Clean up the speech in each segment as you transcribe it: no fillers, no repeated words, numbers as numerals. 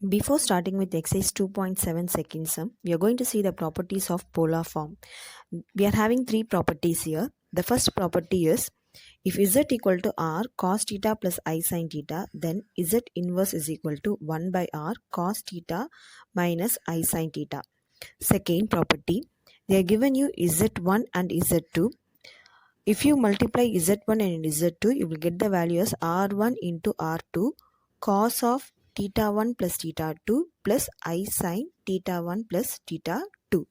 Before starting with exercise 2.7 second sum, we are going to see the properties of polar form. We are having three properties here. The first property is if z equal to r cos theta plus I sin theta, then z inverse is equal to 1 by r cos theta minus I sin theta. Second property, they are given you z1 and z2. If you multiply z1 and z2, you will get the value as r1 into r2 cos of theta 1 plus theta 2 plus I sin theta 1 plus theta 2.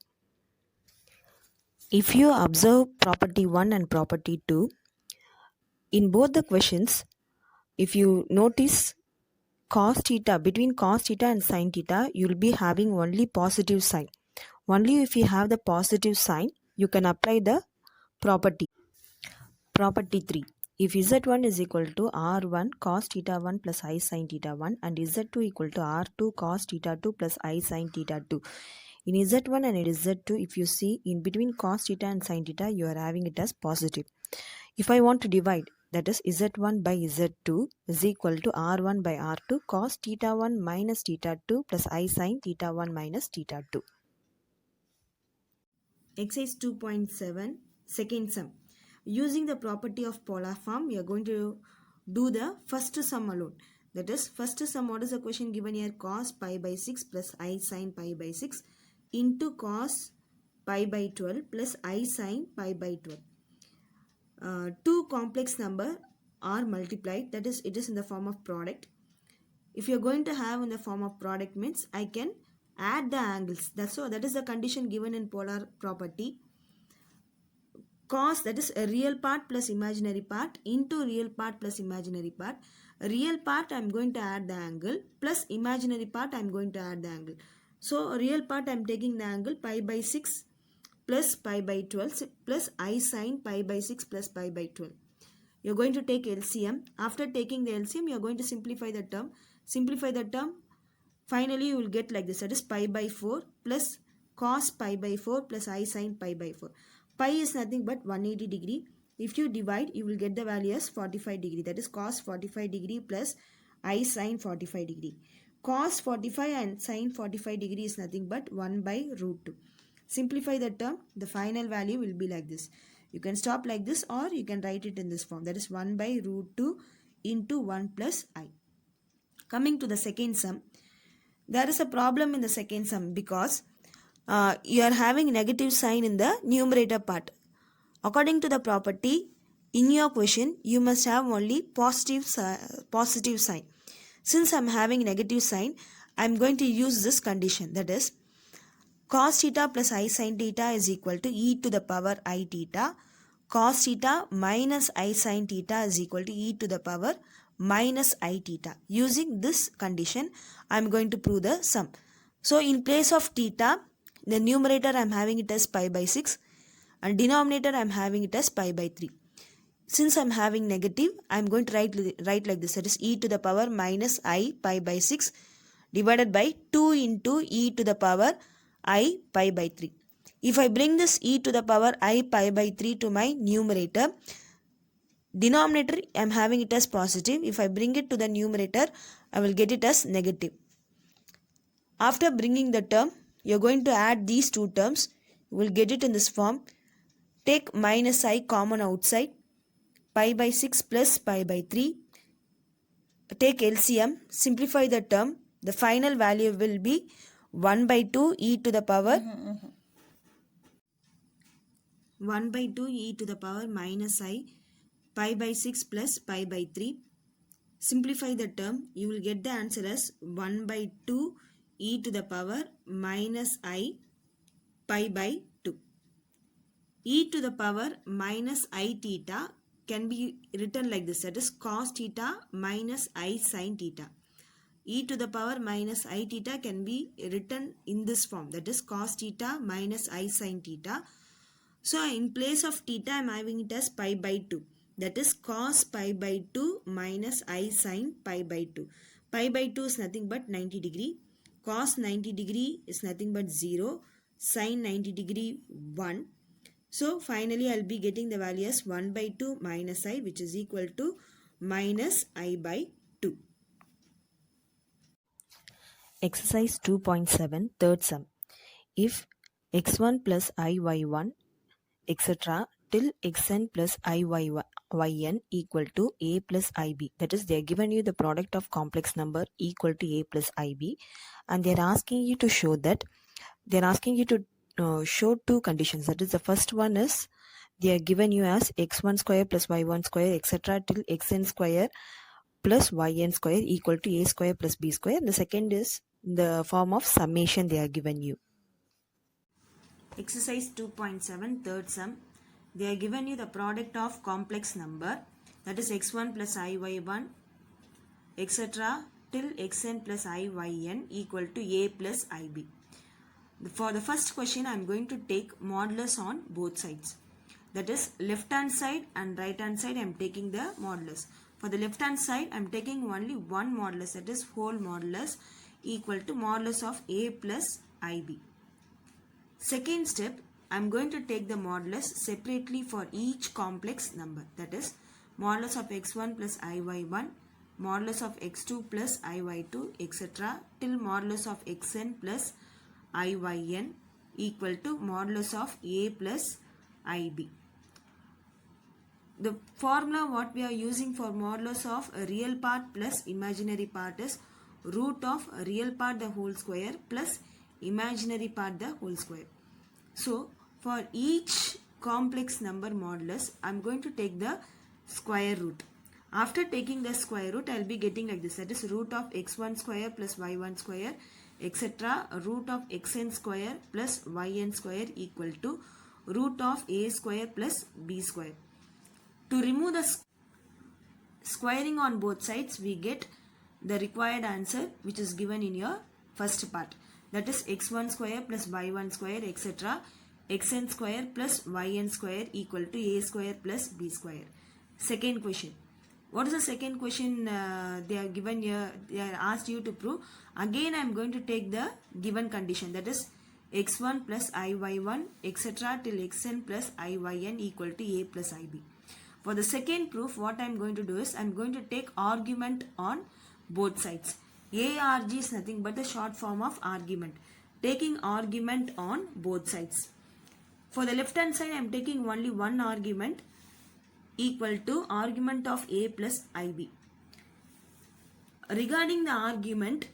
If you observe property 1 and property 2, in both the questions, if you notice cos theta, between cos theta and sin theta, you will be having only positive sign. Only if you have the positive sign, you can apply the property. Property 3. If z1 is equal to r1 cos theta 1 plus I sin theta 1 and z2 equal to r2 cos theta 2 plus I sin theta 2. In z1 and z2, if you see in between cos theta and sin theta, you are having it as positive. If I want to divide, that is z1 by z2 is equal to r1 by r2 cos theta 1 minus theta 2 plus I sin theta 1 minus theta 2. Exercise 2.7 second sum. Using the property of polar form, we are going to do the first sum alone. That is, first sum, what is the question given here? Cos pi by 6 plus I sin pi by 6 into cos pi by 12 plus I sin pi by 12. Two complex number are multiplied. That is, it is in the form of product. If you are going to have in the form of product means I can add the angles. That is the condition given in polar property. Cos, that is a real part plus imaginary part into real part plus imaginary part. Real part I am going to add the angle plus imaginary part I am going to add the angle. So real part I am taking the angle pi by 6 plus pi by 12 plus I sin pi by 6 plus pi by 12. You are going to take LCM. After taking the LCM, you are going to simplify the term. Simplify the term. Finally, you will get like this. That is pi by 4 plus cos pi by 4 plus I sin pi by 4. Pi is nothing but 180 degree. If you divide, you will get the value as 45 degree. That is cos 45 degree plus I sin 45 degree. Cos 45 and sin 45 degree is nothing but 1 by root 2. Simplify the term. The final value will be like this. You can stop like this or you can write it in this form. That is 1 by root 2 into 1 plus I. Coming to the second sum. There is a problem in the second sum because you are having negative sign in the numerator part. According to the property, in your question, you must have only positive sign. Since I am having negative sign, I am going to use this condition. That is, cos theta plus I sin theta is equal to e to the power I theta. Cos theta minus I sin theta is equal to e to the power minus I theta. Using this condition, I am going to prove the sum. So, in place of theta, the numerator I am having it as pi by 6 and denominator I am having it as pi by 3. Since I am having negative, I am going to write like this. That is e to the power minus I pi by 6 divided by 2 into e to the power I pi by 3. If I bring this e to the power I pi by 3 to my numerator, denominator I am having it as positive. If I bring it to the numerator, I will get it as negative. After bringing the term, you are going to add these two terms. You will get it in this form. Take minus I common outside. Pi by 6 plus pi by 3. Take LCM. Simplify the term. The final value will be 1 by 2 e to the power 1 by 2 e to the power minus I pi by 6 plus pi by 3. Simplify the term. You will get the answer as 1 by 2 e to the power minus I pi by 2. E to the power minus I theta can be written like this. That is cos theta minus I sin theta. E to the power minus I theta can be written in this form. That is cos theta minus I sin theta. So, in place of theta, I am having it as pi by 2. That is cos pi by 2 minus I sin pi by 2. Pi by 2 is nothing but 90 degree. Cos 90 degree is nothing but 0. Sin 90 degree 1. So, finally, I will be getting the value as 1 by 2 minus I, which is equal to minus I by 2. Exercise 2.7 third sum. If x1 plus iy1 etc. till xn plus iyyn equal to a plus ib, that is they are given you the product of complex number equal to a plus ib, and they are asking you to show that they are asking you to show two conditions. That is, the first one is they are given you as x1 square plus y1 square etc. till xn square plus yn square equal to a square plus b square. The second is the form of summation they are given you. Exercise 2.7 third sum. They are given you the product of complex number, that is x1 plus iy1 etc. till xn plus iyn equal to a plus ib. For the first question, I am going to take modulus on both sides. That is, left hand side and right hand side I am taking the modulus. For the left hand side, I am taking only one modulus, that is whole modulus equal to modulus of a plus ib. Second step, I am going to take the modulus separately for each complex number. That is, modulus of x1 plus iy1, modulus of x2 plus iy2 etc. till modulus of xn plus iyn equal to modulus of a plus ib. The formula what we are using for modulus of a real part plus imaginary part is root of real part the whole square plus imaginary part the whole square. So for each complex number modulus, I am going to take the square root. After taking the square root, I will be getting like this, that is root of x1 square plus y1 square etc. root of xn square plus yn square equal to root of a square plus b square. To remove the squaring on both sides, we get the required answer which is given in your first part. That is x1 square plus y1 square etc. xn square plus yn square equal to a square plus b square. Second question. What is the second question they are given here? They are asked you to prove. Again I am going to take the given condition, that is x1 plus iy1 etc. till xn plus iyn equal to a plus ib. For the second proof, what I am going to do is I am going to take argument on both sides. ARG is nothing but the short form of argument. Taking argument on both sides. For the left hand side, I am taking only one argument equal to argument of a plus ib. Regarding the argument,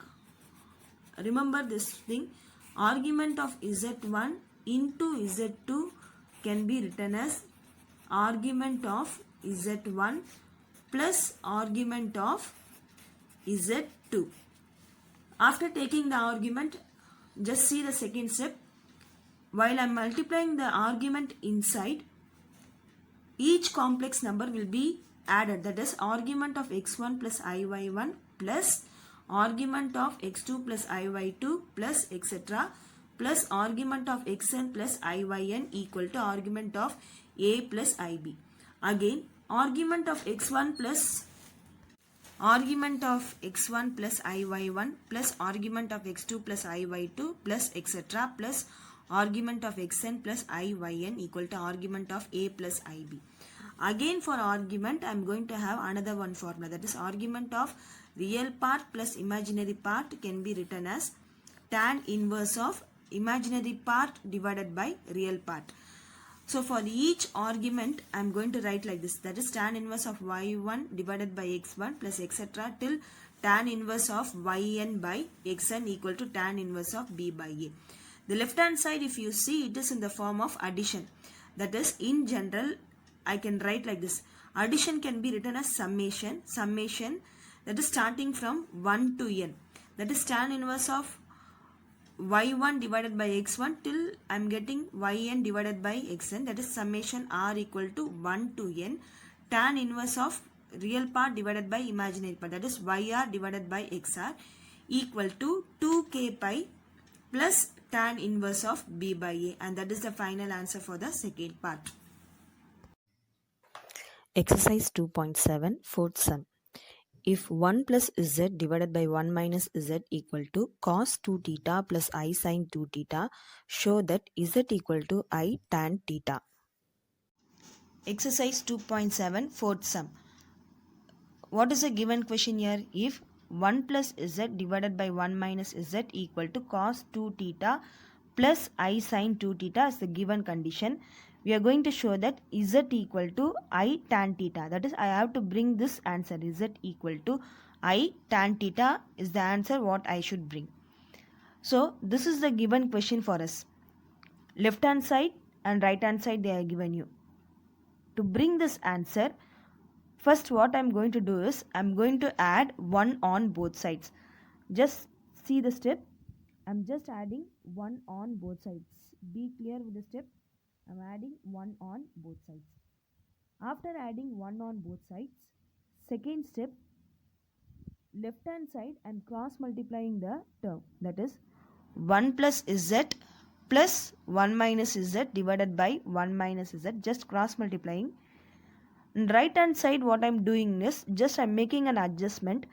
remember this thing, argument of z1 into z2 can be written as argument of z1 plus argument of z2. After taking the argument, just see the second step. While I am multiplying the argument inside, each complex number will be added. That is argument of x1 plus iy1 plus argument of x2 plus iy2 plus etc. plus argument of xn plus iyn equal to argument of a plus ib. Again, argument of x1 plus iy1 plus argument of x2 plus iy2 plus etc. plus argument of xn plus iyn equal to argument of a plus ib. Again, for argument, I am going to have another one formula, that is argument of real part plus imaginary part can be written as tan inverse of imaginary part divided by real part. So for each argument, I am going to write like this, that is tan inverse of y1 divided by x1 plus etc. till tan inverse of yn by xn equal to tan inverse of b by a. The left hand side, if you see, it is in the form of addition. That is, in general, I can write like this. Addition can be written as summation. Summation, that is starting from 1 to n. That is tan inverse of y1 divided by x1 till I am getting yn divided by xn. That is summation r equal to 1 to n. Tan inverse of real part divided by imaginary part. That is yr divided by xr equal to 2k pi plus tan inverse of b by a. And that is the final answer for the second part. Exercise 2.7 fourth sum. If 1 plus z divided by 1 minus z equal to cos 2 theta plus I sin 2 theta, show that z equal to I tan theta. Exercise 2.7 fourth sum. What is the given question here? If 1 plus z divided by 1 minus z equal to cos 2 theta plus I sin 2 theta is the given condition. We are going to show that z equal to I tan theta. That is, I have to bring this answer. Z equal to I tan theta is the answer what I should bring. So this is the given question for us. Left hand side and right hand side they are given you. To bring this answer, first what I am going to do is I am going to add 1 on both sides. Just see the step. I am just adding 1 on both sides. Be clear with the step. I am adding 1 on both sides. After adding 1 on both sides, second step, left hand side I am cross multiplying the term. That is 1 plus z plus 1 minus z divided by 1 minus z. Just cross multiplying. Right hand side what I am doing is just I am making an adjustment.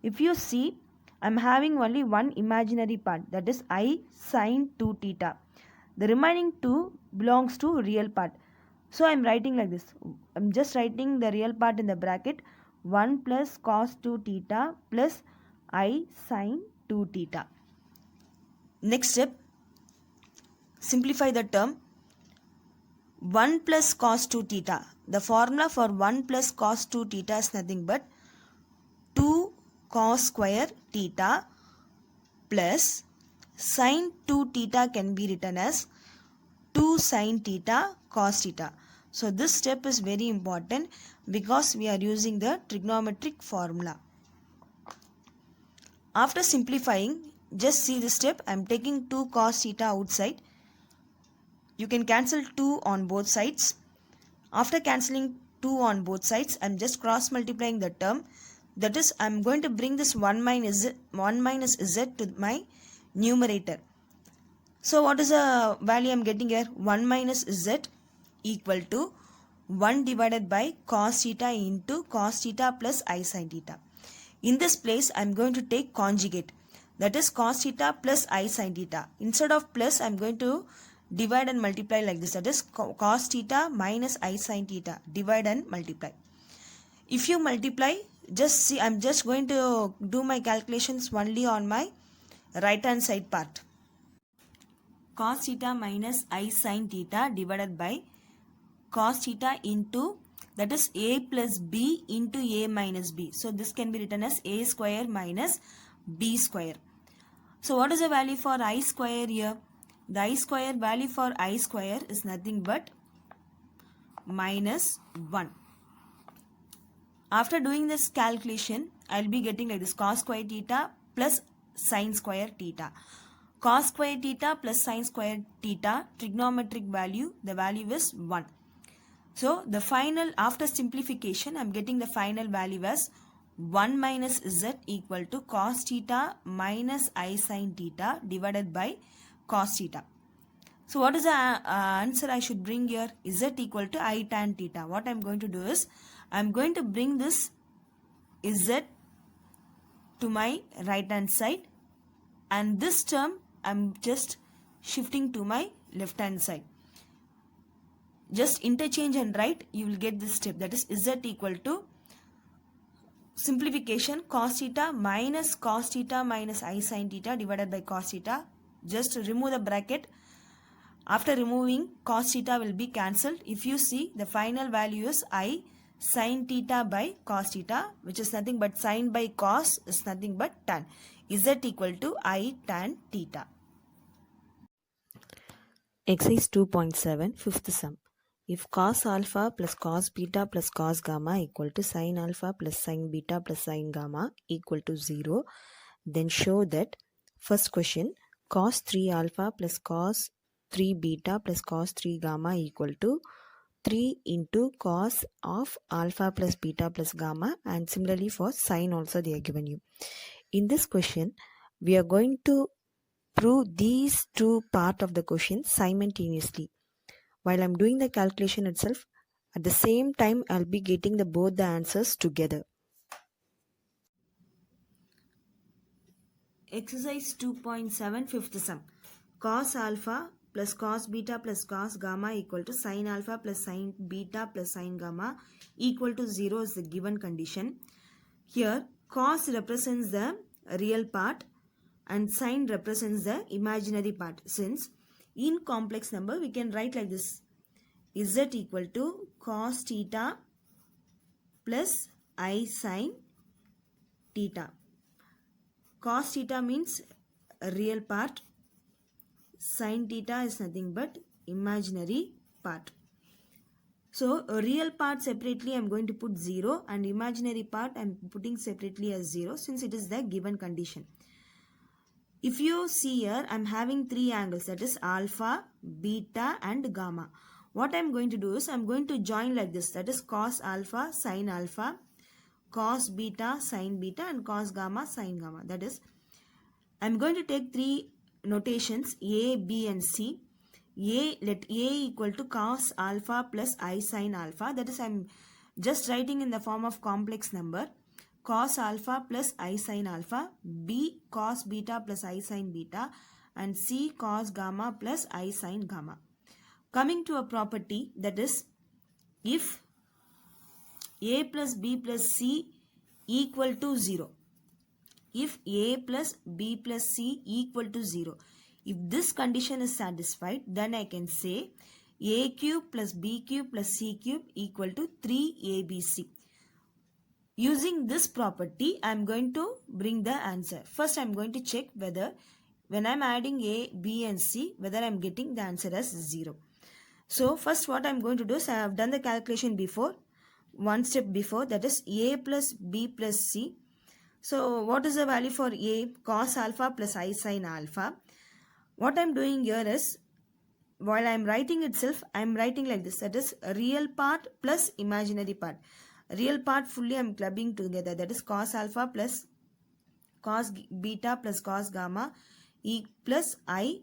If you see, I am having only one imaginary part, that is I sin 2 theta. The remaining 2 belongs to real part. So I am writing like this. I am just writing the real part in the bracket. 1 plus cos 2 theta plus I sin 2 theta. Next step, simplify the term. 1 plus cos 2 theta. The formula for 1 plus cos 2 theta is nothing but 2 cos square theta plus sin 2 theta can be written as 2 sin theta cos theta. So this step is very important because we are using the trigonometric formula. After simplifying, just see this step. I am taking 2 cos theta outside. You can cancel 2 on both sides. After cancelling 2 on both sides, I am just cross multiplying the term. That is, I am going to bring this 1 minus z to my numerator. So what is the value I am getting here? 1 minus z equal to 1 divided by cos theta into cos theta plus I sin theta. In this place, I am going to take conjugate. That is cos theta plus I sin theta. Instead of plus, I am going to divide and multiply like this. That is cos theta minus I sin theta. Divide and multiply. If you multiply, just see, I am just going to do my calculations only on my right hand side part. Cos theta minus I sin theta divided by cos theta into, that is a plus b into a minus b. So this can be written as a square minus b square. So what is the value for I square here? The I square value for I square is nothing but minus 1. After doing this calculation, I will be getting like this: cos square theta plus sin square theta. Cos square theta plus sin square theta, trigonometric value, the value is 1. So the final, after simplification, I am getting the final value as 1 minus z equal to cos theta minus I sin theta divided by cos theta. So what is the answer I should bring here? Z equal to I tan theta. What I am going to do is, I am going to bring this z to my right hand side, and this term I am just shifting to my left hand side. Just interchange and write, you will get this step. That is z equal to simplification cos theta minus I sin theta divided by cos theta. Just remove the bracket. After removing, cos theta will be cancelled. If you see, the final value is I sin theta by cos theta, which is nothing but sin by cos is nothing but tan. Z equal to I tan theta. Exercise 2.7, fifth sum. If cos alpha plus cos beta plus cos gamma equal to sin alpha plus sin beta plus sin gamma equal to 0, then show that, first question, cos 3 alpha plus cos 3 beta plus cos 3 gamma equal to 3 into cos of alpha plus beta plus gamma, and similarly for sin also they are given you. In this question, we are going to prove these two part of the question simultaneously. While I am doing the calculation itself, at the same time I will be getting both the answers together. Exercise 2.7, fifth sum. Cos alpha plus cos beta plus cos gamma equal to sin alpha plus sin beta plus sin gamma equal to 0 is the given condition. Here cos represents the real part and sin represents the imaginary part. Since in complex number we can write like this: z equal to cos theta plus I sin theta. Cos theta means real part, sin theta is nothing but imaginary part. So real part separately I am going to put 0 and imaginary part I am putting separately as 0 since it is the given condition. If you see here, I am having three angles, that is alpha, beta and gamma. What I am going to do is I am going to join like this, that is cos alpha, sin alpha, cos beta, sin beta and cos gamma, sin gamma. That is, I am going to take three notations A, B and C. Let A equal to cos alpha plus I sin alpha. That is, I am just writing in the form of complex number. Cos alpha plus I sin alpha, B cos beta plus I sin beta and C cos gamma plus I sin gamma. Coming to a property, that is, if A plus B plus C equal to 0, if A plus B plus C equal to 0, if this condition is satisfied, then I can say A cube plus B cube plus C cube equal to 3ABC. Using this property, I am going to bring the answer. First, I am going to check whether when I am adding A, B and C, whether I am getting the answer as 0. So, first what I am going to do is I have done the calculation before, one step before, that is A plus B plus C. So, what is the value for A? Cos alpha plus I sin alpha. What I am doing here is, while I am writing itself, I am writing like this, that is real part plus imaginary part. Real part fully I am clubbing together, that is cos alpha plus cos beta plus cos gamma plus I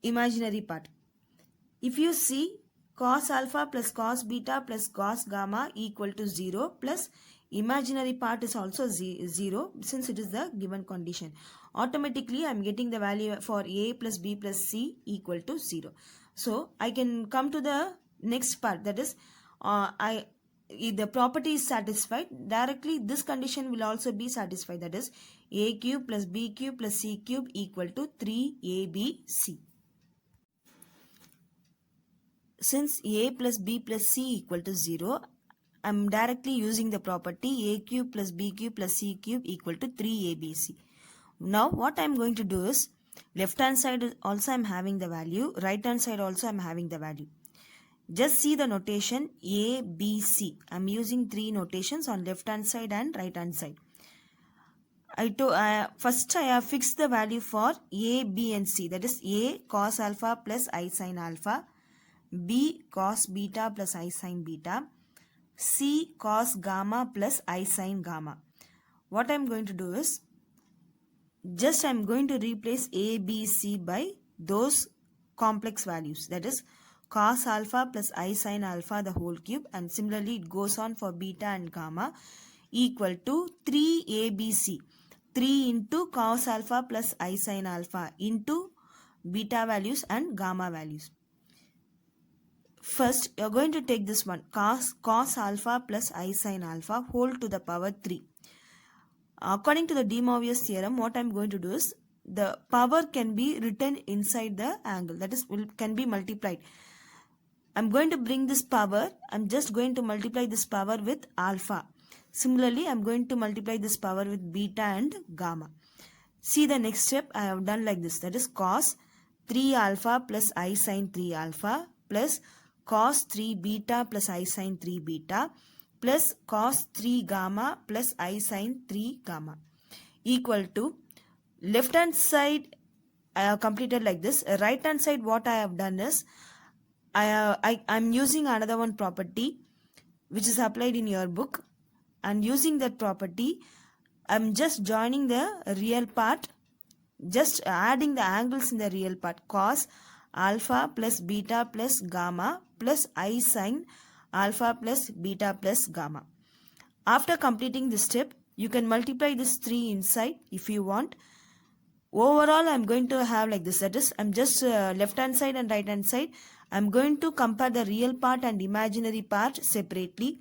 imaginary part. If you see, cos alpha plus cos beta plus cos gamma equal to 0 plus imaginary part is also 0 since it is the given condition. Automatically I am getting the value for A plus B plus C equal to 0. So I can come to the next part, that is if the property is satisfied, directly this condition will also be satisfied, that is A cube plus B cube plus C cube equal to 3ABC. Since A plus B plus C equal to 0, I am directly using the property A cube plus B cube plus C cube equal to 3ABC. Now what I am going to do is, left hand side also I am having the value, right hand side also I am having the value. Just see the notation A, B, C. I am using three notations on left hand side and right hand side. First I have fixed the value for A, B and C. That is A cos alpha plus I sin alpha, B cos beta plus I sin beta, C cos gamma plus I sin gamma. What I am going to do is, just I am going to replace A, B, C by those complex values. That is cos alpha plus I sin alpha the whole cube, and similarly it goes on for beta and gamma, equal to 3ABC. 3 into cos alpha plus I sin alpha into beta values and gamma values. First, you are going to take this one, cos alpha plus I sin alpha whole to the power 3. According to the De Moivre's theorem, what I am going to do is, the power can be written inside the angle, that is can be multiplied. I am going to bring this power, I am just going to multiply this power with alpha. Similarly, I am going to multiply this power with beta and gamma. See the next step, I have done like this, that is cos 3 alpha plus I sin 3 alpha plus cos 3 beta plus I sin 3 beta plus cos 3 gamma plus I sin 3 gamma equal to, left hand side I have completed like this. Right hand side what I have done is, I am using another one property which is applied in your book, and using that property I am just joining the real part, just adding the angles in the real part, cos alpha plus beta plus gamma plus I sin alpha plus beta plus gamma. After completing this step, you can multiply this 3 inside if you want. Overall, I am going to have like this, that is, I am just left hand side and right hand side, I am going to compare the real part and imaginary part separately.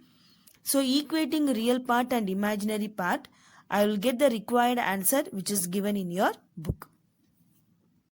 So, equating real part and imaginary part, I will get the required answer which is given in your book.